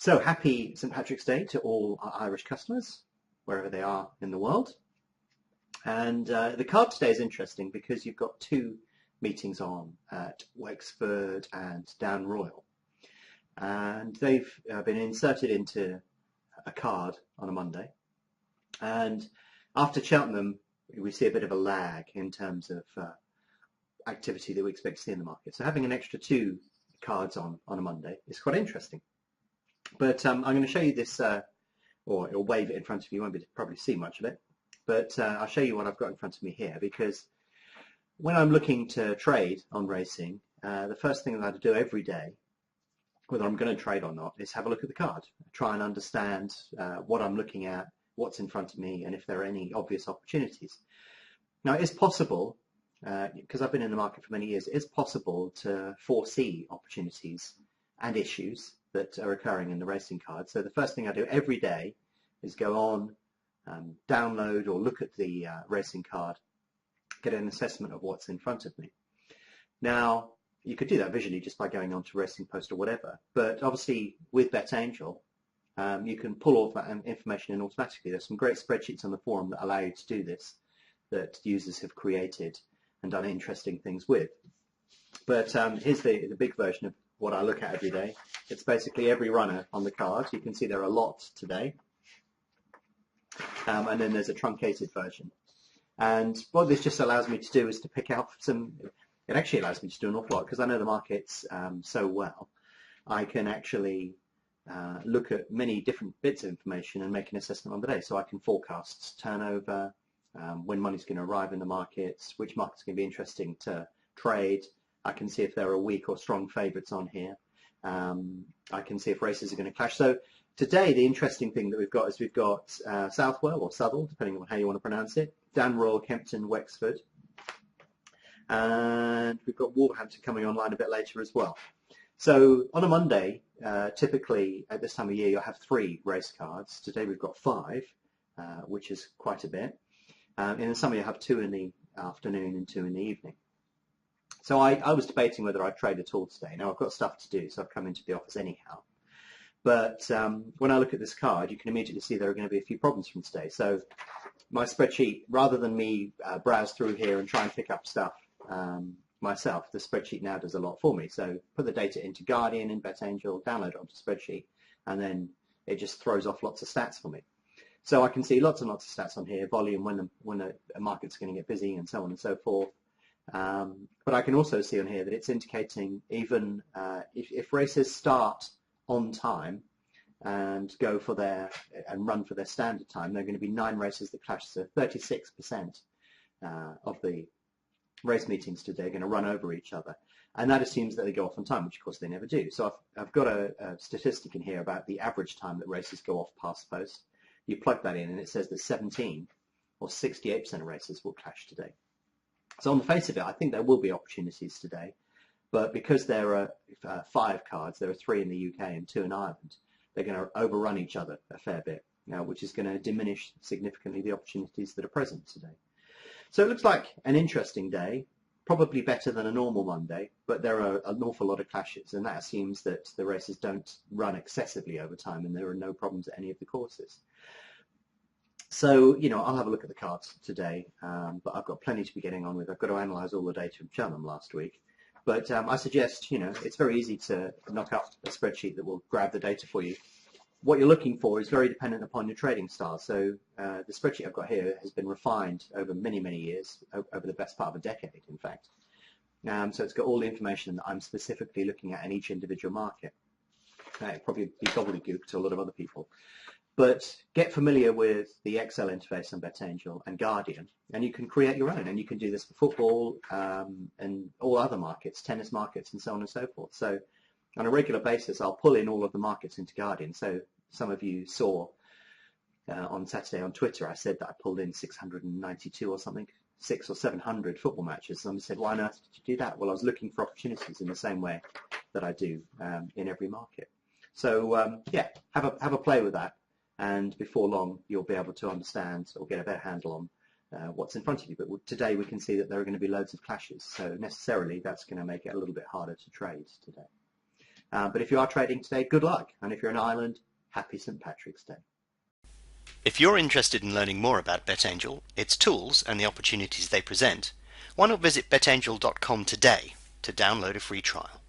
So happy St. Patrick's Day to all our Irish customers, wherever they are in the world. And the card today is interesting because you've got two meetings on at Wexford and Down Royal. And they've been inserted into a card on a Monday. And after Cheltenham, we see a bit of a lag in terms of activity that we expect to see in the market. So having an extra two cards on a Monday is quite interesting. But I'm going to show you this, or it'll wave it in front of you. You won't be able to probably see much of it. But I'll show you what I've got in front of me here, because when I'm looking to trade on racing, the first thing that I do every day, whether I'm going to trade or not, is have a look at the card, try and understand what I'm looking at, what's in front of me, and if there are any obvious opportunities. Now, it's possible, because I've been in the market for many years, it's possible to foresee opportunities and issues that are occurring in the racing card. So the first thing I do every day is go on, download or look at the racing card, get an assessment of what's in front of me. Now, you could do that visually just by going on to Racing Post or whatever, but obviously with BetAngel, you can pull all that information in automatically. There's some great spreadsheets on the forum that allow you to do this, that users have created and done interesting things with. But here's the big version of what I look at every day. It's basically every runner on the card. You can see there are a lot today. And then there's a truncated version. And what this just allows me to do is to pick out some, it actually allows me to do an awful lot, because I know the markets so well. I can actually look at many different bits of information and make an assessment on the day. So I can forecast turnover, when money's going to arrive in the markets, which markets are going to be interesting to trade. I can see if there are weak or strong favourites on here. I can see if races are going to clash. So today, the interesting thing that we've got is we've got Southwell or Southwell, depending on how you want to pronounce it, Dan Royal, Kempton, Wexford, and we've got Wolverhampton coming online a bit later as well. So on a Monday, typically at this time of year, you'll have 3 race cards. Today we've got 5, which is quite a bit. In the summer, you'll have 2 in the afternoon and 2 in the evening. So I was debating whether I'd trade at all today. Now I've got stuff to do, so I've come into the office anyhow. But when I look at this card, you can immediately see there are going to be a few problems from today. So my spreadsheet, rather than me browse through here and try and pick up stuff myself, the spreadsheet now does a lot for me. So put the data into Guardian in BetAngel, download it onto spreadsheet, and then it just throws off lots of stats for me. So I can see lots and lots of stats on here, volume, when a market's going to get busy, and so on and so forth. But I can also see on here that it's indicating even if races start on time and go for and run for their standard time, there are going to be 9 races that clash. So 36% of the race meetings today are going to run over each other, and that assumes that they go off on time, which of course they never do. So I've got a statistic in here about the average time that races go off past post. You plug that in, and it says that 17 or 68% of races will clash today. So on the face of it, I think there will be opportunities today, but because there are 5 cards, there are 3 in the UK and 2 in Ireland, they're going to overrun each other a fair bit, which is going to diminish significantly the opportunities that are present today. So it looks like an interesting day, probably better than a normal Monday, but there are an awful lot of clashes, and that assumes that the races don't run excessively over time and there are no problems at any of the courses. So, I'll have a look at the cards today, but I've got plenty to be getting on with. I've got to analyse all the data from Cheltenham last week. But I suggest, it's very easy to knock up a spreadsheet that will grab the data for you. What you're looking for is very dependent upon your trading style. So the spreadsheet I've got here has been refined over many, many years, over the best part of a decade, in fact. So it's got all the information that I'm specifically looking at in each individual market. It'll probably be gobbledygook to a lot of other people. But get familiar with the Excel interface on BetAngel and Guardian, and you can create your own. And you can do this for football and all other markets, tennis markets, and so on and so forth. So on a regular basis, I'll pull in all of the markets into Guardian. So some of you saw on Saturday on Twitter, I said that I pulled in 692 or something, 600 or 700 football matches. And I said, why on earth did you do that? Well, I was looking for opportunities in the same way that I do in every market. So yeah, have a play with that. And before long, you'll be able to understand or get a better handle on what's in front of you. But today we can see that there are going to be loads of clashes. So necessarily, that's going to make it a little bit harder to trade today. But if you are trading today, good luck. And if you're in Ireland, happy St. Patrick's Day. If you're interested in learning more about BetAngel, its tools and the opportunities they present, why not visit betangel.com today to download a free trial.